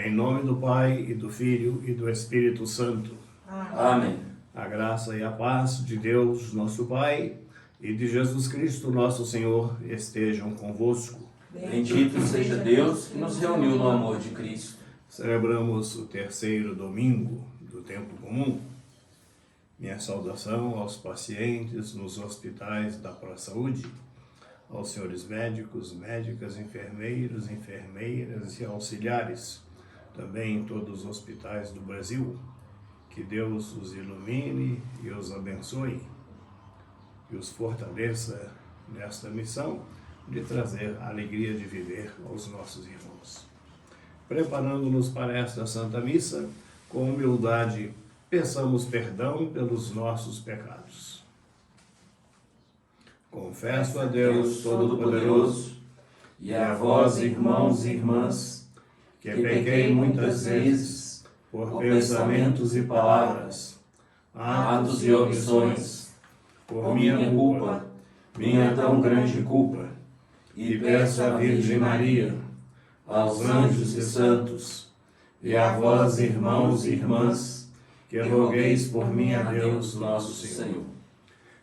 Em nome do Pai, e do Filho, e do Espírito Santo. Amém. A graça e a paz de Deus, nosso Pai, e de Jesus Cristo, nosso Senhor, estejam convosco. Bendito seja Deus que nos reuniu no amor de Cristo. Celebramos o terceiro domingo do tempo comum. Minha saudação aos pacientes nos hospitais da ProSaúde, aos senhores médicos, médicas, enfermeiros, enfermeiras e auxiliares, também em todos os hospitais do Brasil. Que Deus os ilumine e os abençoe e os fortaleça nesta missão de trazer a alegria de viver aos nossos irmãos. Preparando-nos para esta Santa Missa, com humildade, peçamos perdão pelos nossos pecados. Confesso a Deus Todo-Poderoso e a vós, irmãos e irmãs, que pequei muitas vezes por pensamentos e palavras, atos e omissões, por minha culpa, minha tão grande culpa, e peço à Virgem Maria, aos anjos e santos, e a vós, irmãos e irmãs, que rogueis por mim a Deus nosso Senhor.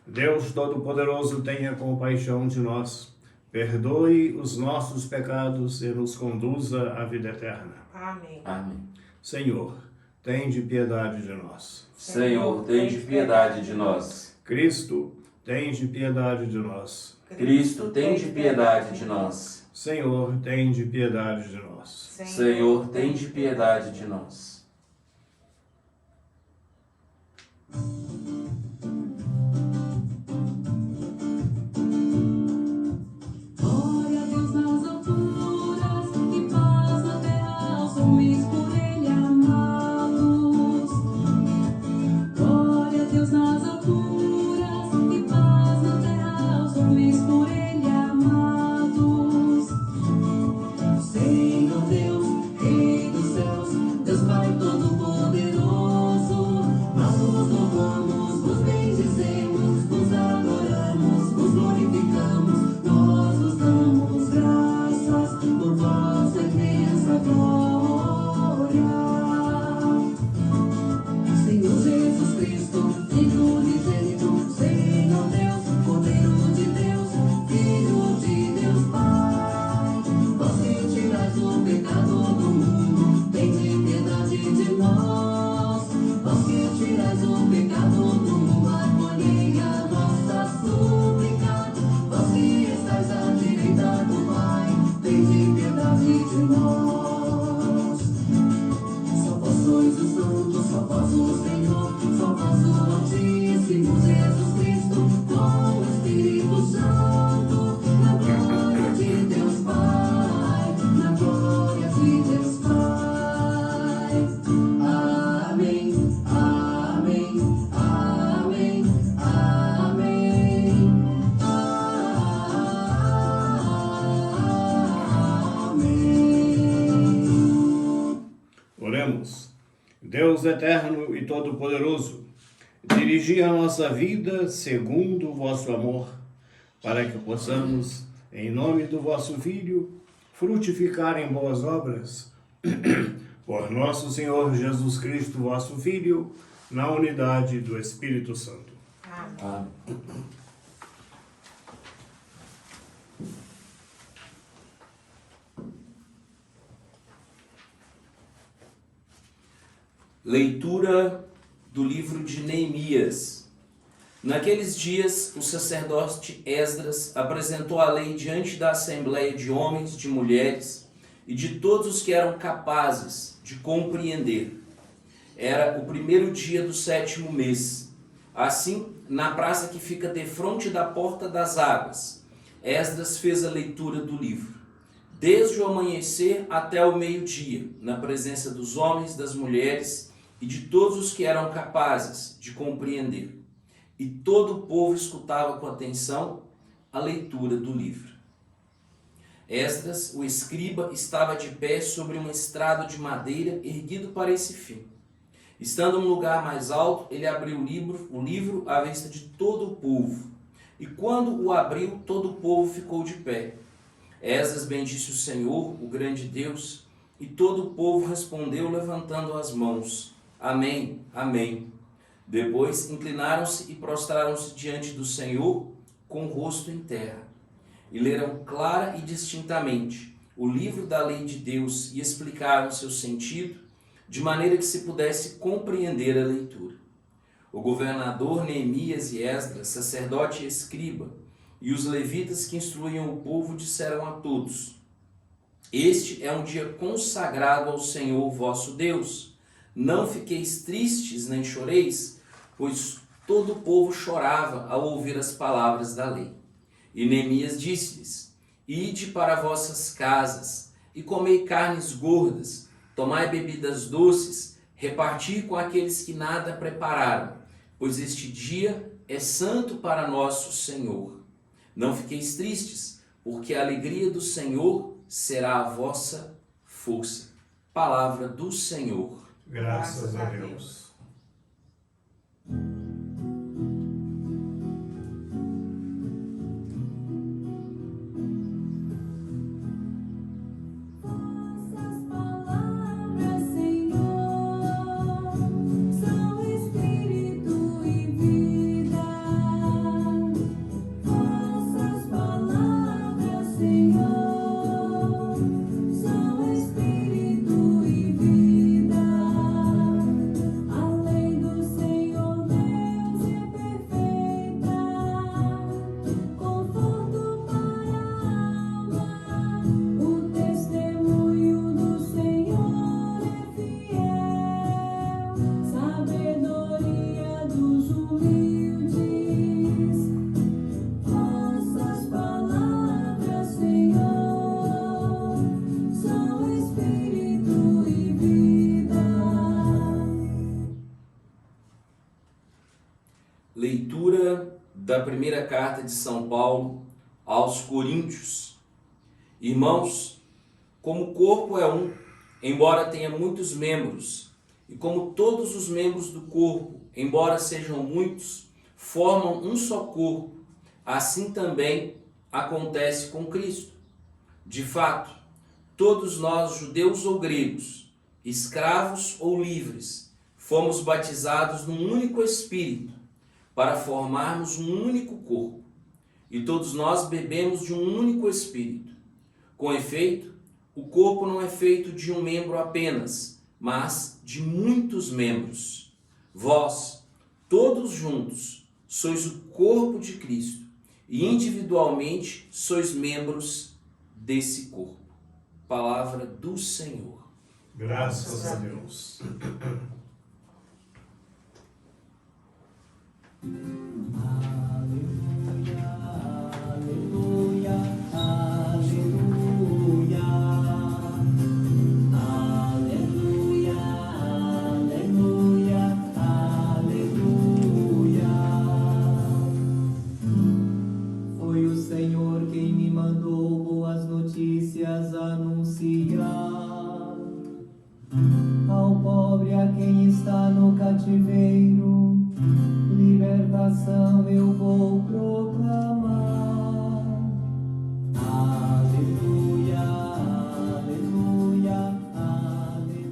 Deus Todo-Poderoso, tenha compaixão de nós, perdoe os nossos pecados e nos conduza à vida eterna. Amém. Amém. Senhor, tende piedade de nós. Senhor, tende piedade de nós. Cristo, tende piedade de nós. Cristo, tende piedade de nós. Senhor, tende piedade de nós. Senhor, tende piedade de nós. Glória a Deus nas alturas e paz na terra aos homens por Ele amados. Glória a Deus nas alturas e paz na terra aos homens por Ele amados. Senhor Deus, Rei dos céus, Deus Pai Todo-Poderoso, nós nos louvamos, nos bendizemos, nos adoramos, nos glorificamos, nós vos damos graças por vossa imensa glória. Senhor Jesus Cristo, Filho unigênito, Senhor Deus, Cordeiro de Deus, Filho de Deus Pai, vós que tirais o pecado do mundo, tende piedade de nós. Vós que tirais o pecado do mundo, acolhei a nossa súplica. Vós que estais à direita do Pai, tende piedade de nós. Só vós sois o Santo, só vós o Senhor, só vós o Altíssimo Jesus Cristo, com o Espírito Santo, na glória de Deus Pai, na glória de Deus Pai. Amém, amém, amém, amém, amém. Oremos. Deus eterno e todo-poderoso, dirigi a nossa vida segundo o vosso amor, para que possamos, em nome do vosso Filho, frutificar em boas obras, por nosso Senhor Jesus Cristo, vosso Filho, na unidade do Espírito Santo. Amém. Leitura do livro de Neemias. Naqueles dias, o sacerdote Esdras apresentou a lei diante da assembleia de homens, de mulheres e de todos os que eram capazes de compreender. Era o primeiro dia do 7º mês. Assim, na praça que fica defronte da porta das águas, Esdras fez a leitura do livro, desde o amanhecer até o meio-dia, na presença dos homens, das mulheres e de todos os que eram capazes de compreender. E todo o povo escutava com atenção a leitura do livro. Esdras, o escriba, estava de pé sobre um estrado de madeira erguido para esse fim. Estando num lugar mais alto, ele abriu o livro à vista de todo o povo. E quando o abriu, todo o povo ficou de pé. Esdras bendisse o Senhor, o grande Deus, E todo o povo respondeu levantando as mãos: Amém, amém. Depois inclinaram-se e prostraram-se diante do Senhor com o rosto em terra. E leram clara e distintamente o livro da lei de Deus e explicaram seu sentido, de maneira que se pudesse compreender a leitura. O governador Neemias e Esdras, sacerdote e escriba, e os levitas que instruíam o povo disseram a todos: Este é um dia consagrado ao Senhor vosso Deus. Não fiqueis tristes nem choreis, pois todo o povo chorava ao ouvir as palavras da lei. E Neemias disse-lhes: Ide para vossas casas e comei carnes gordas, tomai bebidas doces, reparti com aqueles que nada prepararam, pois este dia é santo para nosso Senhor. Não fiqueis tristes, porque a alegria do Senhor será a vossa força. Palavra do Senhor. Graças a Deus. Vossas palavras, Senhor, são espírito e vida. Vossas palavras, Senhor, são espírito e vida. A lei do Senhor Deus é perfeita, conforto para a alma. O testemunho do Senhor é fiel, sabedoria dos humildes. Vossas palavras, Senhor, são espírito e vida. Leitura da primeira carta de São Paulo aos Coríntios. Irmãos, como o corpo é um, embora tenha muitos membros, e como todos os membros do corpo, embora sejam muitos, formam um só corpo, assim também acontece com Cristo. De fato, todos nós, judeus ou gregos, escravos ou livres, fomos batizados num único Espírito, para formarmos um único corpo. E todos nós bebemos de um único Espírito. Com efeito, o corpo não é feito de um membro apenas, mas de muitos membros. Vós, todos juntos, sois o corpo de Cristo, e individualmente sois membros desse corpo. Palavra do Senhor. Graças a Deus. Aleluia, aleluia, aleluia, aleluia, aleluia. Foi o Senhor quem me mandou boas notícias anunciar ao pobre, a quem está no cativeiro, libertação eu vou proclamar. Aleluia, aleluia, aleluia.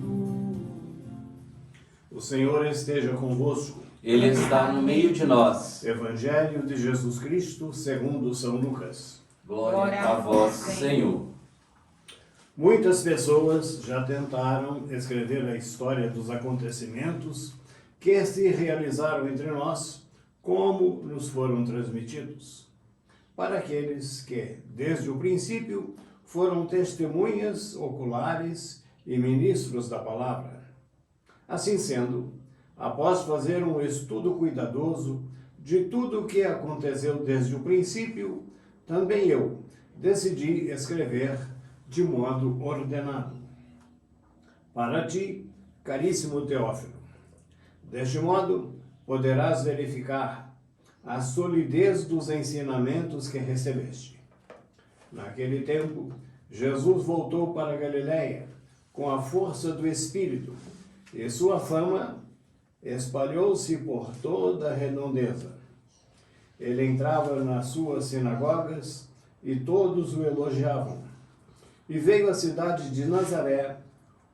O Senhor esteja convosco. Ele está no meio de nós. Evangelho de Jesus Cristo segundo São Lucas. Glória a vós, Senhor. Muitas pessoas já tentaram escrever a história dos acontecimentos que se realizaram entre nós, como nos foram transmitidos, para aqueles que, desde o princípio, foram testemunhas oculares e ministros da palavra. Assim sendo, após fazer um estudo cuidadoso de tudo o que aconteceu desde o princípio, também eu decidi escrever de modo ordenado. Para ti, caríssimo Teófilo, deste modo poderás verificar a solidez dos ensinamentos que recebeste. Naquele tempo, Jesus voltou para Galiléia com a força do Espírito, e sua fama espalhou-se por toda a redondeza. Ele entrava nas suas sinagogas e todos o elogiavam. E veio à cidade de Nazaré,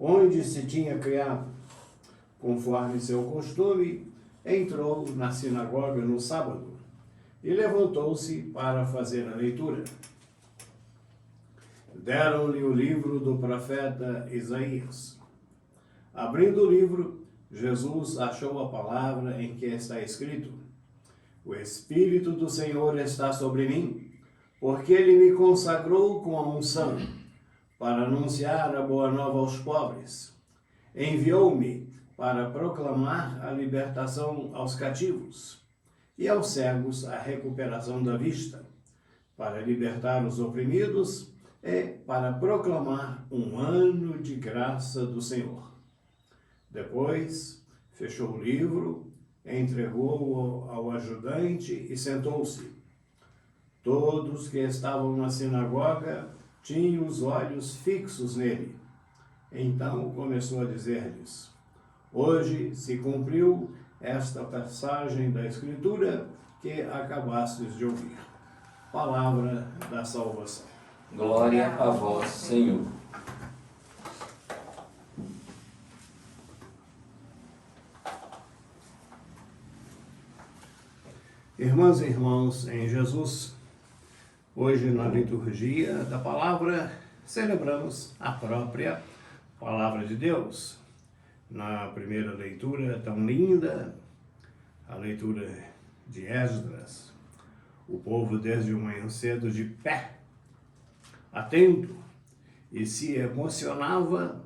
onde se tinha criado. Conforme seu costume, entrou na sinagoga no sábado e levantou-se para fazer a leitura. Deram-lhe o livro do profeta Isaías. Abrindo o livro, Jesus achou a palavra em que está escrito: O Espírito do Senhor está sobre mim, porque Ele me consagrou com a unção, para anunciar a boa nova aos pobres. Enviou-me para proclamar a libertação aos cativos e aos cegos a recuperação da vista, para libertar os oprimidos e para proclamar um ano de graça do Senhor. Depois, fechou o livro, entregou-o ao ajudante e sentou-se. Todos que estavam na sinagoga tinham os olhos fixos nele. Então começou a dizer-lhes: Hoje se cumpriu esta passagem da Escritura que acabastes de ouvir. Palavra da salvação. Glória a vós, Senhor. Irmãs e irmãos em Jesus, hoje na liturgia da palavra celebramos a própria Palavra de Deus. Na primeira leitura tão linda, a leitura de Esdras, o povo desde o manhã cedo de pé, atento, e se emocionava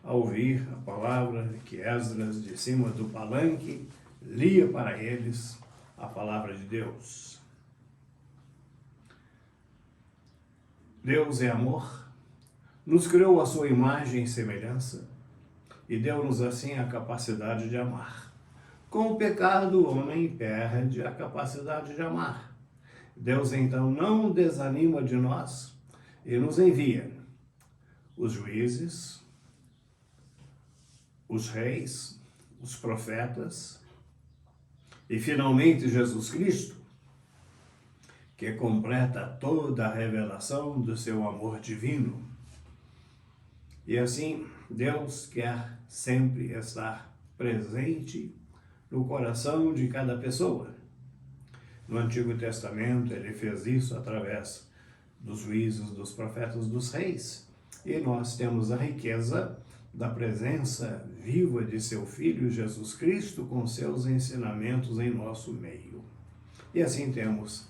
ao ouvir a palavra que Esdras, de cima do palanque, lia para eles a palavra de Deus. Deus é amor, nos criou a sua imagem e semelhança e deu-nos assim a capacidade de amar. Com o pecado, o homem perde a capacidade de amar. Deus então não desanima de nós e nos envia os juízes, os reis, os profetas e finalmente Jesus Cristo, que completa toda a revelação do seu amor divino. E assim, Deus quer sempre estar presente no coração de cada pessoa. No Antigo Testamento, ele fez isso através dos juízes, dos profetas, dos reis. E nós temos a riqueza da presença viva de seu Filho Jesus Cristo com seus ensinamentos em nosso meio. E assim temos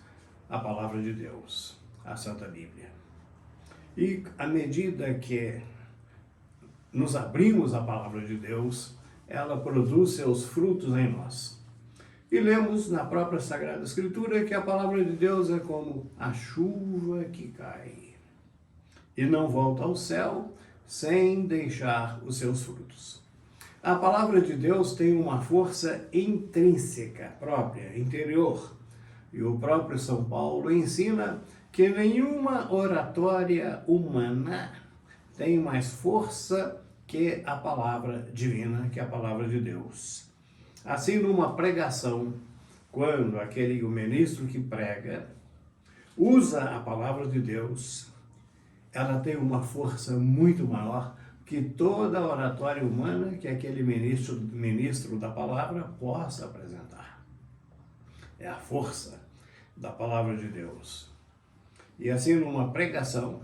a Palavra de Deus, a Santa Bíblia. E à medida que nos abrimos à Palavra de Deus, ela produz seus frutos em nós. E lemos na própria Sagrada Escritura que a Palavra de Deus é como a chuva que cai e não volta ao céu sem deixar os seus frutos. A Palavra de Deus tem uma força intrínseca, própria, interior. E o próprio São Paulo ensina que nenhuma oratória humana tem mais força que a palavra divina, que a palavra de Deus. Assim, numa pregação, quando o ministro que prega usa a palavra de Deus, ela tem uma força muito maior que toda a oratória humana que aquele ministro da palavra possa apresentar. É a força da palavra de Deus. E assim, numa pregação,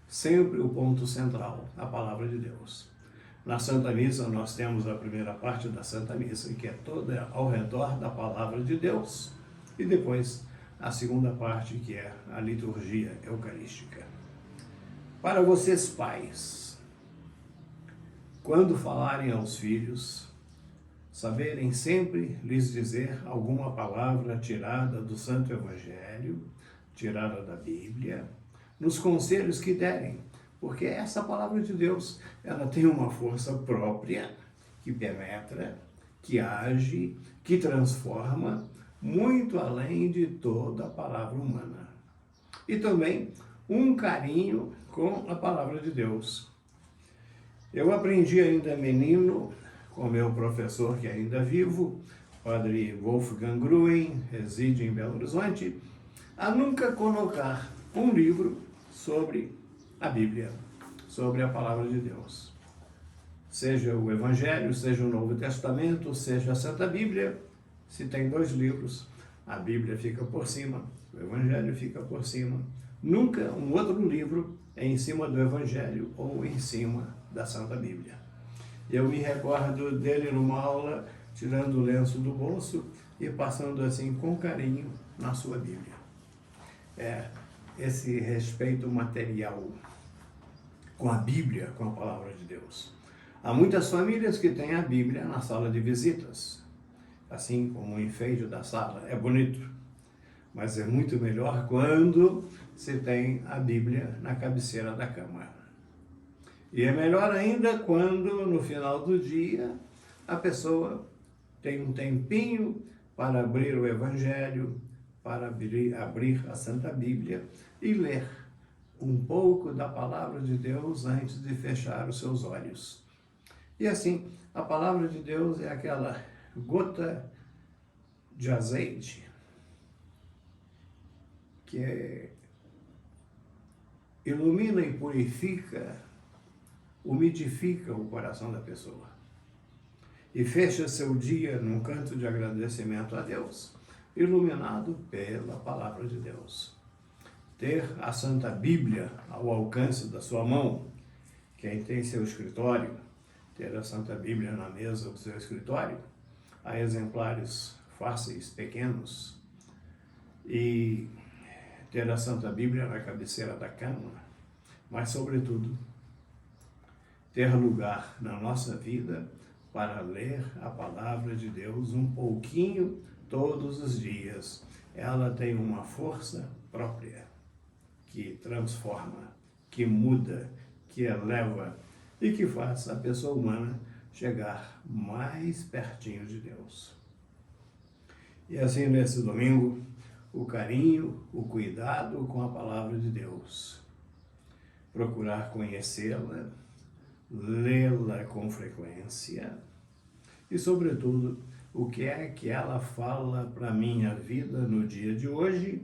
sempre o ponto central, a palavra de Deus. Na Santa Missa, nós temos a primeira parte da Santa Missa, que é toda ao redor da palavra de Deus, e depois a segunda parte, que é a liturgia eucarística. Para vocês, pais, quando falarem aos filhos, saberem sempre lhes dizer alguma palavra tirada do Santo Evangelho, tirada da Bíblia, nos conselhos que derem, porque essa palavra de Deus, ela tem uma força própria, que penetra, que age, que transforma, muito além de toda a palavra humana. E também um carinho com a palavra de Deus. Eu aprendi ainda menino, com meu professor que é ainda vivo, Padre Wolfgang Gruen, reside em Belo Horizonte, a nunca colocar um livro sobre a Bíblia, sobre a palavra de Deus. seja o Evangelho, seja o Novo Testamento, seja a Santa Bíblia. Se tem 2 livros, a Bíblia fica por cima, o Evangelho fica por cima. Nunca um outro livro é em cima do Evangelho ou em cima da Santa Bíblia. Eu me recordo dele numa aula, tirando o lenço do bolso e passando assim com carinho na sua Bíblia. Esse respeito material com a Bíblia, com a Palavra de Deus. Há muitas famílias que têm a Bíblia na sala de visitas, assim como o enfeite da sala. É bonito, mas é muito melhor quando se tem a Bíblia na cabeceira da cama. E é melhor ainda quando, no final do dia, a pessoa tem um tempinho para abrir o Evangelho, para abrir a Santa Bíblia e ler um pouco da Palavra de Deus antes de fechar os seus olhos. E assim, a Palavra de Deus é aquela gota de azeite que ilumina e purifica, umidifica o coração da pessoa e fecha seu dia num canto de agradecimento a Deus, iluminado pela Palavra de Deus. Ter a Santa Bíblia ao alcance da sua mão, quem tem seu escritório, ter a Santa Bíblia na mesa do seu escritório, há exemplares fáceis, pequenos, e ter a Santa Bíblia na cabeceira da cama, mas, sobretudo, ter lugar na nossa vida para ler a Palavra de Deus um pouquinho todos os dias. Ela tem uma força própria que transforma, que muda, que eleva e que faz a pessoa humana chegar mais pertinho de Deus. E assim, nesse domingo, o carinho, o cuidado com a Palavra de Deus. Procurar conhecê-la, lê-la com frequência e, sobretudo, o que é que ela fala para a minha vida no dia de hoje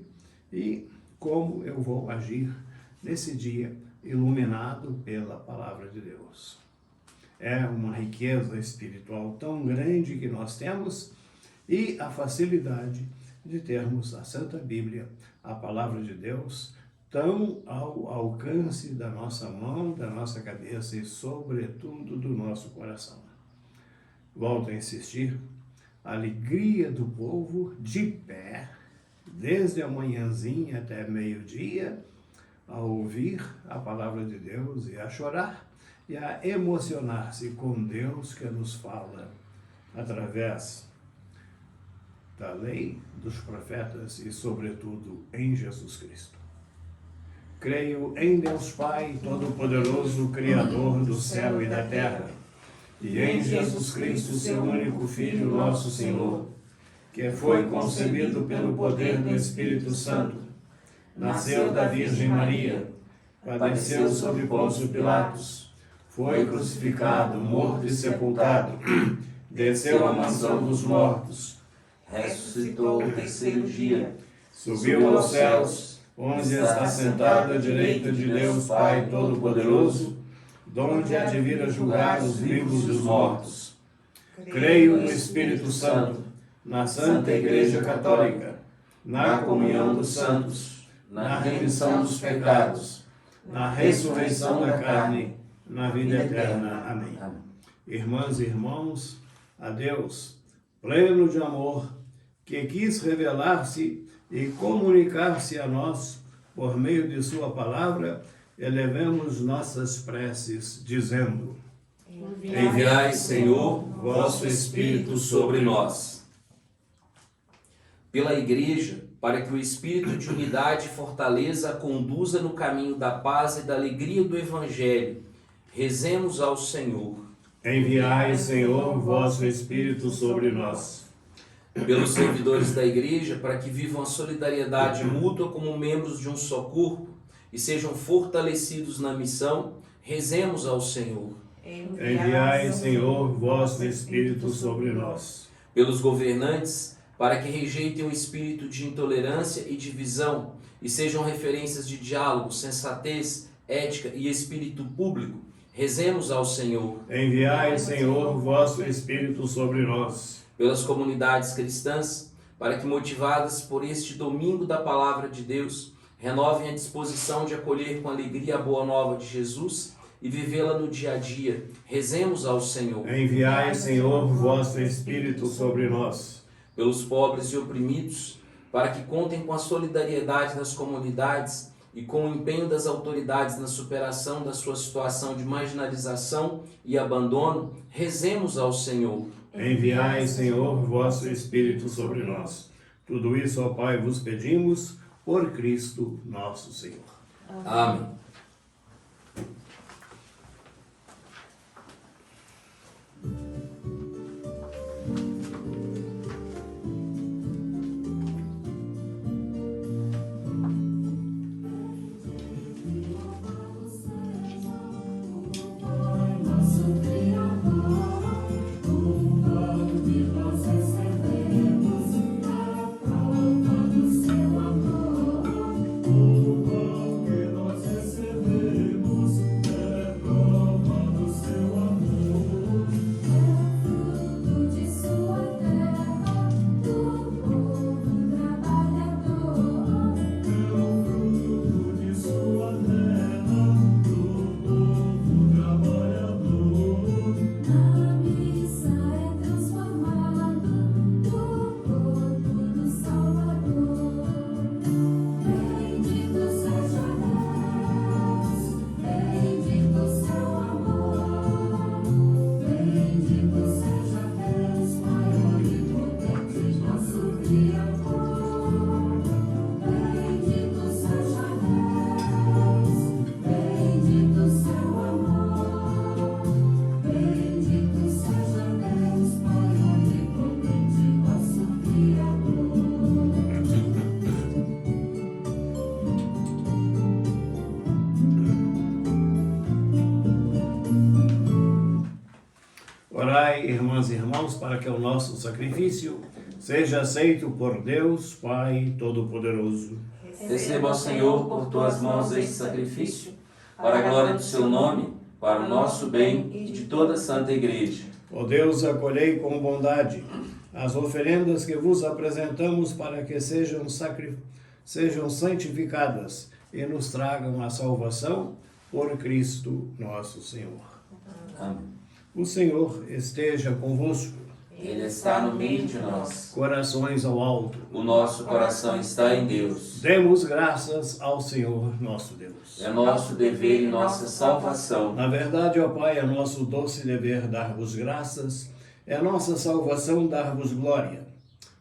e como eu vou agir nesse dia iluminado pela Palavra de Deus. É uma riqueza espiritual tão grande que nós temos e a facilidade de termos a Santa Bíblia, a Palavra de Deus, tão ao alcance da nossa mão, da nossa cabeça e, sobretudo, do nosso coração. Volto a insistir, a alegria do povo de pé, desde a manhãzinha até meio-dia, a ouvir a Palavra de Deus e a chorar e a emocionar-se com Deus que nos fala através da lei, dos profetas e, sobretudo, em Jesus Cristo. Creio em Deus Pai Todo-Poderoso, Criador do céu e da terra, e em Jesus Cristo, seu único Filho, nosso Senhor, que foi concebido pelo poder do Espírito Santo, nasceu da Virgem Maria, padeceu sob Pôncio Pilatos, foi crucificado, morto e sepultado, desceu à mansão dos mortos, ressuscitou no terceiro dia, subiu aos céus, onde está sentado à direita de Deus Pai Todo-Poderoso, donde há de vir a julgar os vivos e os mortos. Creio no Espírito Santo, na Santa Igreja Católica, na comunhão dos santos, na remissão dos pecados, na ressurreição da carne, na vida eterna. Amém. Irmãs e irmãos, a Deus, pleno de amor, que quis revelar-se e comunicar-se a nós por meio de sua palavra, elevemos nossas preces, dizendo: enviai, Senhor, vosso Espírito sobre nós. Pela Igreja, para que o Espírito de unidade e fortaleza a conduza no caminho da paz e da alegria do Evangelho, rezemos ao Senhor. Enviai, Senhor, vosso Espírito sobre nós. Pelos servidores da Igreja, para que vivam a solidariedade mútua como membros de um só corpo e sejam fortalecidos na missão, rezemos ao Senhor. Enviai, Senhor, vosso Espírito sobre nós. Pelos governantes, para que rejeitem o espírito de intolerância e divisão e sejam referências de diálogo, sensatez, ética e espírito público, Rezemos ao Senhor. Enviai, Senhor, vosso Espírito sobre nós. Pelas comunidades cristãs, para que, motivadas por este domingo da Palavra de Deus, renovem a disposição de acolher com alegria a boa nova de Jesus e vivê-la no dia a dia. Rezemos ao Senhor. Enviai, Senhor, vosso Espírito sobre nós. Pelos pobres e oprimidos, para que contem com a solidariedade das comunidades e com o empenho das autoridades na superação da sua situação de marginalização e abandono, rezemos ao Senhor. Enviai, Senhor, vosso Espírito sobre nós. Tudo isso, ó Pai, vos pedimos, por Cristo nosso Senhor. Amém. Orai, irmãs e irmãos, para que o nosso sacrifício seja aceito por Deus, Pai Todo-Poderoso. Receba, Senhor, por tuas mãos este sacrifício, para a glória do seu nome, para o nosso bem e de toda a Santa Igreja. Ó Deus, acolhei com bondade as oferendas que vos apresentamos para que sejam santificadas e nos tragam a salvação por Cristo nosso Senhor. Amém. O Senhor esteja convosco. Ele está no meio de nós. Corações ao alto. O nosso coração está em Deus. Demos graças ao Senhor nosso Deus. É nosso dever e nossa salvação. Na verdade, ó Pai, é nosso doce dever dar-vos graças, é nossa salvação dar-vos glória.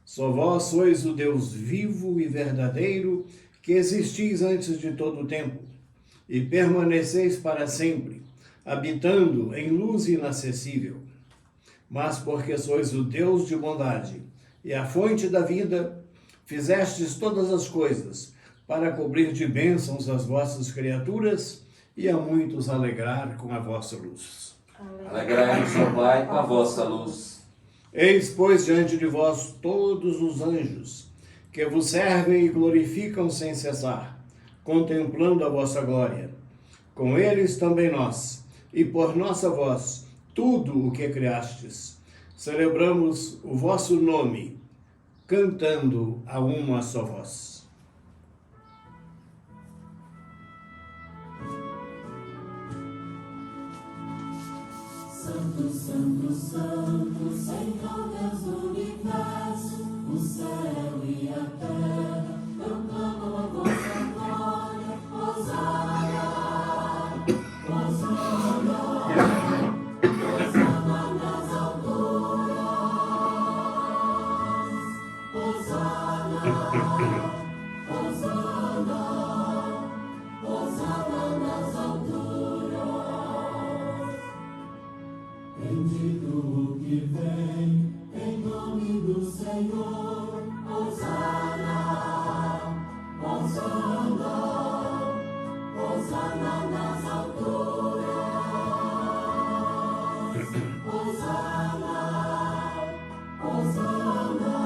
Só vós sois o Deus vivo e verdadeiro, que existis antes de todo o tempo, e permaneceis para sempre, habitando em luz inacessível. Mas porque sois o Deus de bondade e a fonte da vida, fizestes todas as coisas para cobrir de bênçãos as vossas criaturas e a muitos alegrar com a vossa luz. Alegrai-vos, ó Pai, com a vossa luz. Eis, pois, diante de vós todos os anjos, que vos servem e glorificam sem cessar, contemplando a vossa glória. Com eles também nós, e por nossa voz, tudo o que criastes. Celebramos o vosso nome, cantando a uma só voz. Santo, Santo, Santo, Senhor Deus do universo, o céu e a terra proclamam a vossa glória. Hosana, Hosana, Hosana nas alturas. Hosana, Hosana, Hosana nas alturas. Bendito o que vem, em nome do Senhor. Hosana, Hosana, Hosana nas alturas. Hosana, Hosana,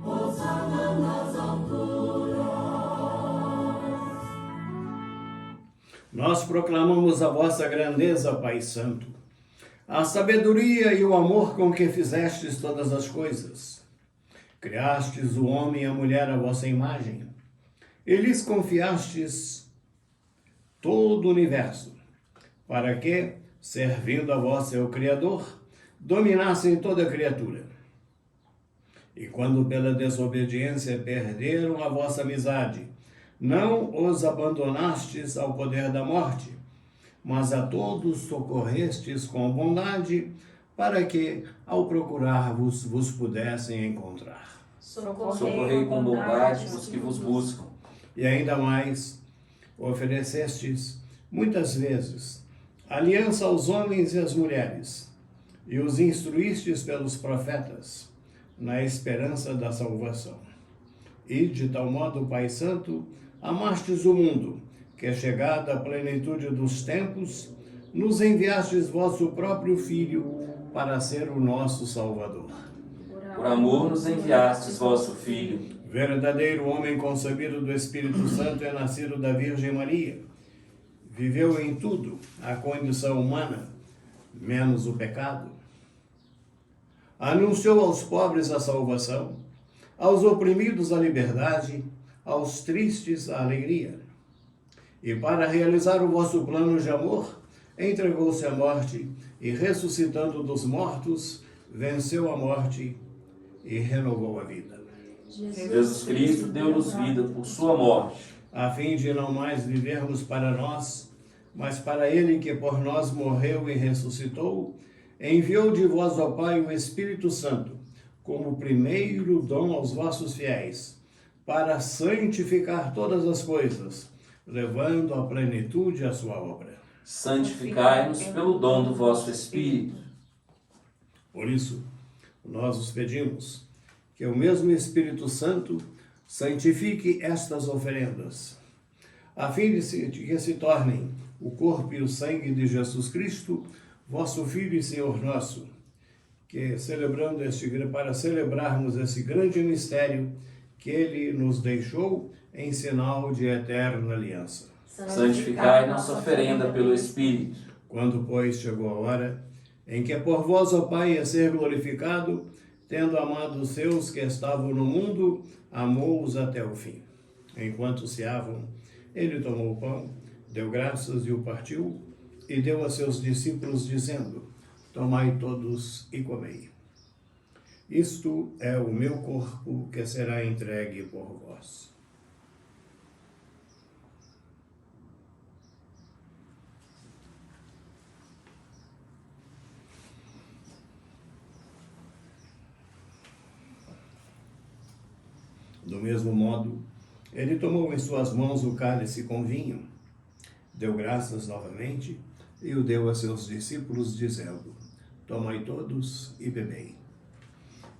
Hosana nas alturas. Nós proclamamos a vossa grandeza, Pai Santo, a sabedoria e o amor com que fizestes todas as coisas. Criastes o homem e a mulher à vossa imagem, e lhes confiastes todo o universo, para que, servindo a vós, seu Criador, dominassem toda a criatura. E quando pela desobediência perderam a vossa amizade, não os abandonastes ao poder da morte, mas a todos socorrestes com bondade, para que, ao procurar-vos, vos pudessem encontrar. Socorrei com bondade os que vos buscam. E ainda mais, oferecestes, muitas vezes, aliança aos homens e às mulheres, e os instruístes pelos profetas, na esperança da salvação. E, de tal modo, Pai Santo, amastes o mundo, que, chegada a plenitude dos tempos, nos enviastes vosso próprio Filho para ser o nosso Salvador. Por amor nos enviastes vosso Filho. Verdadeiro homem concebido do Espírito Santo e nascido da Virgem Maria. Viveu em tudo a condição humana, menos o pecado. Anunciou aos pobres a salvação, aos oprimidos a liberdade, aos tristes a alegria. E para realizar o vosso plano de amor, entregou-se à morte e, ressuscitando dos mortos, venceu a morte e renovou a vida. Jesus Cristo deu-nos vida por sua morte, A fim de não mais vivermos para nós, mas para Ele que por nós morreu e ressuscitou, enviou de vós ao Pai o Espírito Santo, como primeiro dom aos vossos fiéis, para santificar todas as coisas, levando à plenitude a sua obra. santificai-nos pelo dom do vosso Espírito. Por isso, nós os pedimos que o mesmo Espírito Santo santifique estas oferendas, a fim de que se tornem o corpo e o sangue de Jesus Cristo, vosso Filho e Senhor nosso, que para celebrarmos esse grande mistério que Ele nos deixou em sinal de eterna aliança. Santificai nossa oferenda pelo Espírito. Quando, pois, chegou a hora em que por vós, ó Pai, ia ser glorificado, tendo amado os seus que estavam no mundo, amou-os até o fim. Enquanto ceavam, ele tomou o pão, deu graças e o partiu, e deu a seus discípulos, dizendo: tomai todos e comei. Isto é o meu corpo que será entregue por vós. Do mesmo modo, ele tomou em suas mãos o cálice com vinho, deu graças novamente e o deu a seus discípulos, dizendo: tomai todos e bebei.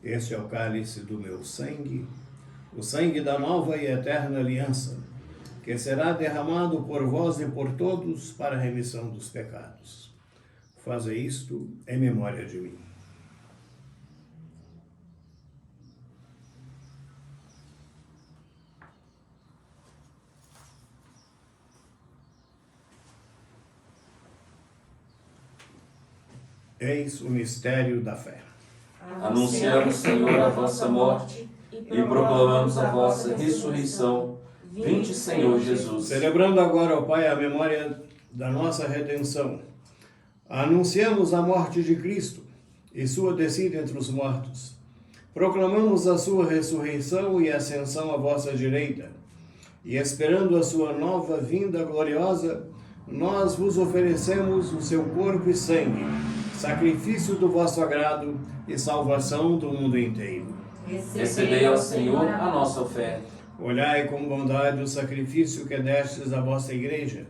Este é o cálice do meu sangue, o sangue da nova e eterna aliança, que será derramado por vós e por todos para a remissão dos pecados. Fazei isto em memória de mim. Eis o mistério da fé. Anunciamos, Senhor, a vossa morte e proclamamos a vossa ressurreição. Vinde, Senhor Jesus. Celebrando agora, ó Pai, a memória da nossa redenção, anunciamos a morte de Cristo e sua descida entre os mortos. Proclamamos a sua ressurreição e ascensão à vossa direita. E esperando a sua nova vinda gloriosa, nós vos oferecemos o seu corpo e sangue, sacrifício do vosso agrado e salvação do mundo inteiro. Recebei ao Senhor a nossa oferta. Olhai com bondade o sacrifício que destes à vossa igreja,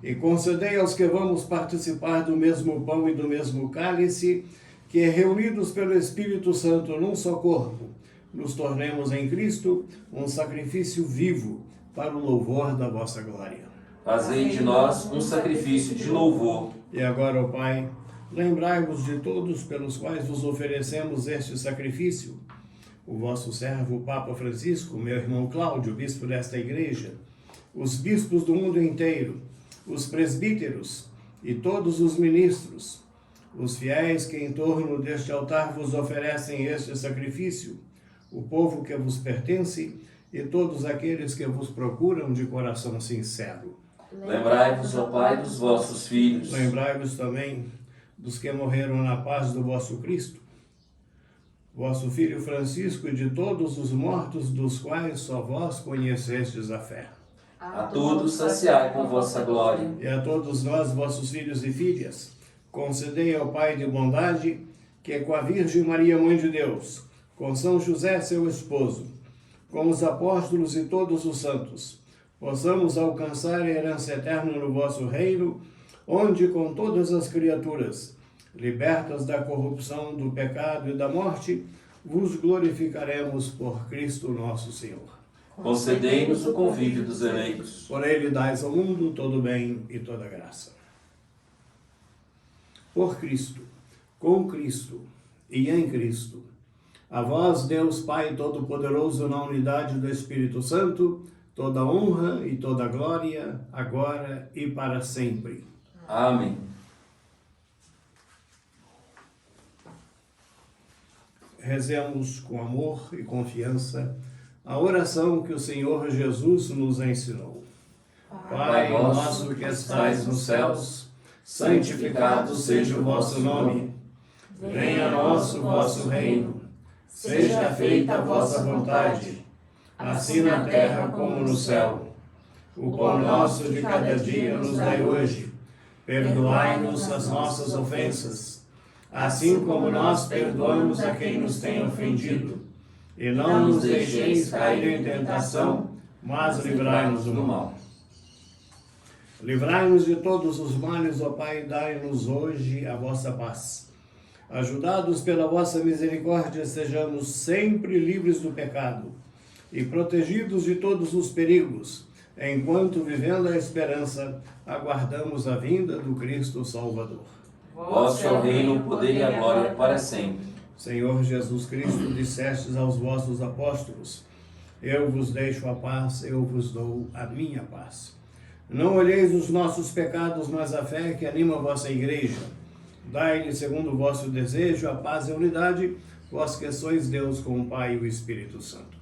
e concedei aos que vamos participar do mesmo pão e do mesmo cálice, que, reunidos pelo Espírito Santo num só corpo, nos tornemos em Cristo um sacrifício vivo para o louvor da vossa glória. Fazei de nós um sacrifício de louvor. E agora, ó Pai, lembrai-vos de todos pelos quais vos oferecemos este sacrifício: o vosso servo, o Papa Francisco, meu irmão Cláudio, bispo desta igreja, os bispos do mundo inteiro, os presbíteros e todos os ministros, os fiéis que em torno deste altar vos oferecem este sacrifício, o povo que vos pertence e todos aqueles que vos procuram de coração sincero. Lembrai-vos, ó Pai, dos vossos filhos. Lembrai-vos também dos que morreram na paz do vosso Cristo, vosso Filho Francisco, e de todos os mortos, dos quais só vós conhecestes a fé. A todos saciai com vossa glória. E a todos nós, vossos filhos e filhas, concedei ao Pai de bondade que com a Virgem Maria, Mãe de Deus, com São José, seu esposo, com os apóstolos e todos os santos, possamos alcançar a herança eterna no vosso reino, onde com todas as criaturas, libertas da corrupção, do pecado e da morte, vos glorificaremos por Cristo nosso Senhor. Concedei-nos o convívio dos eleitos. Por ele dais ao mundo todo bem e toda graça. Por Cristo, com Cristo e em Cristo, a vós, Deus Pai Todo-Poderoso, na unidade do Espírito Santo, toda honra e toda glória, agora e para sempre. Amém. Rezemos com amor e confiança a oração que o Senhor Jesus nos ensinou. Pai nosso que estais nos céus, santificado seja o vosso nome. Venha a nós o vosso reino. Seja feita a vossa vontade, assim na terra como no céu. O pão nosso de cada dia nos dai hoje. Perdoai-nos as nossas ofensas, assim como nós perdoamos a quem nos tem ofendido. E não nos deixeis cair em tentação, mas livrai-nos do mal. Livrai-nos de todos os males, ó Pai, e dai-nos hoje a vossa paz. Ajudados pela vossa misericórdia, sejamos sempre livres do pecado e protegidos de todos os perigos, enquanto, vivendo a esperança, aguardamos a vinda do Cristo Salvador. Vosso é o reino, o poder e a glória para sempre. Senhor Jesus Cristo, dissestes aos vossos apóstolos: eu vos deixo a paz, eu vos dou a minha paz. Não olheis os nossos pecados, mas a fé que anima a vossa igreja. Dai-lhe, segundo o vosso desejo, a paz e a unidade, vós que sois Deus com o Pai e o Espírito Santo.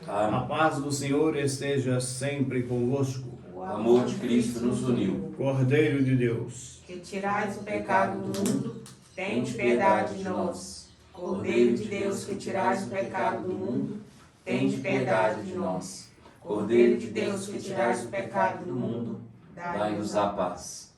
Amém. A paz do Senhor esteja sempre convosco. O amor de Cristo nos uniu. Cordeiro de Deus, Que tirais o pecado do mundo, tende piedade de nós. Cordeiro de Deus, que tirais o pecado do mundo, tende piedade de nós. Cordeiro de Deus, que tirais o pecado do mundo, Dai-nos a paz.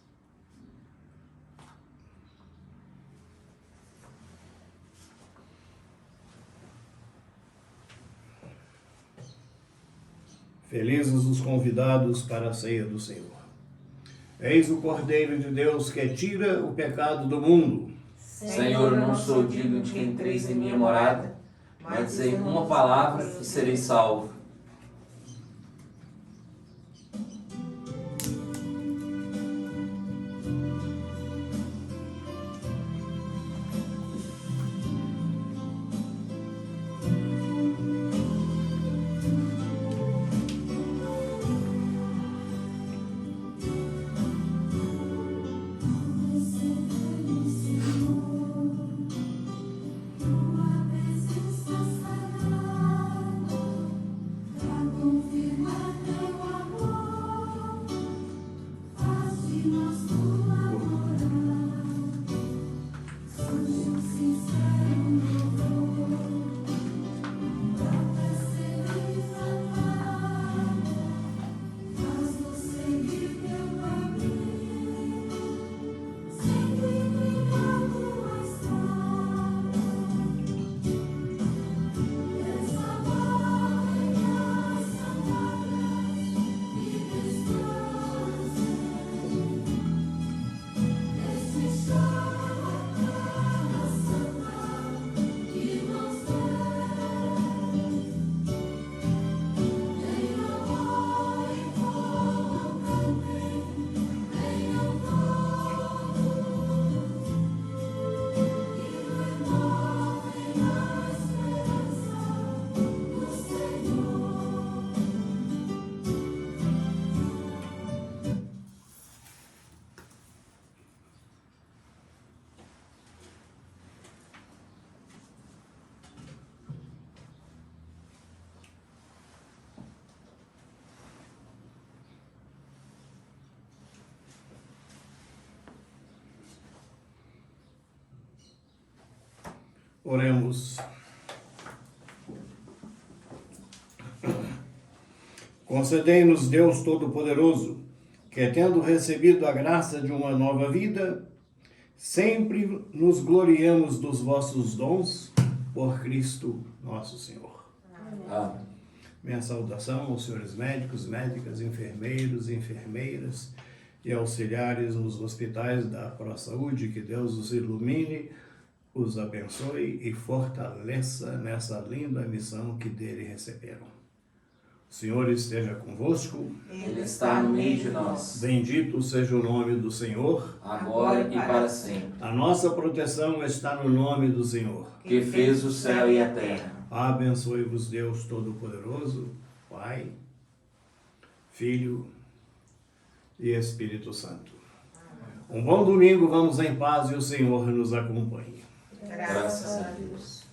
felizes os convidados para a ceia do Senhor. Eis o Cordeiro de Deus que tira o pecado do mundo. Senhor, não sou digno de que entreis em minha morada, mas dizei uma palavra e serei salvo. Oremos. Concedei-nos, Deus Todo-Poderoso, que, tendo recebido a graça de uma nova vida, sempre nos gloriemos dos vossos dons, por Cristo nosso Senhor. Amém. Minha saudação aos senhores médicos, médicas, enfermeiros, enfermeiras e auxiliares nos hospitais da ProSaúde. Que Deus os ilumine, os abençoe e fortaleça nessa linda missão que dele receberam. O Senhor esteja convosco. Ele está no meio de nós, Bendito seja o nome do Senhor. agora e para sempre, A nossa proteção está no nome do Senhor. que fez o céu e a terra. Abençoe-vos Deus Todo-Poderoso, Pai, Filho e Espírito Santo. Um bom domingo, vamos em paz e o Senhor nos acompanhe. Graças a Deus.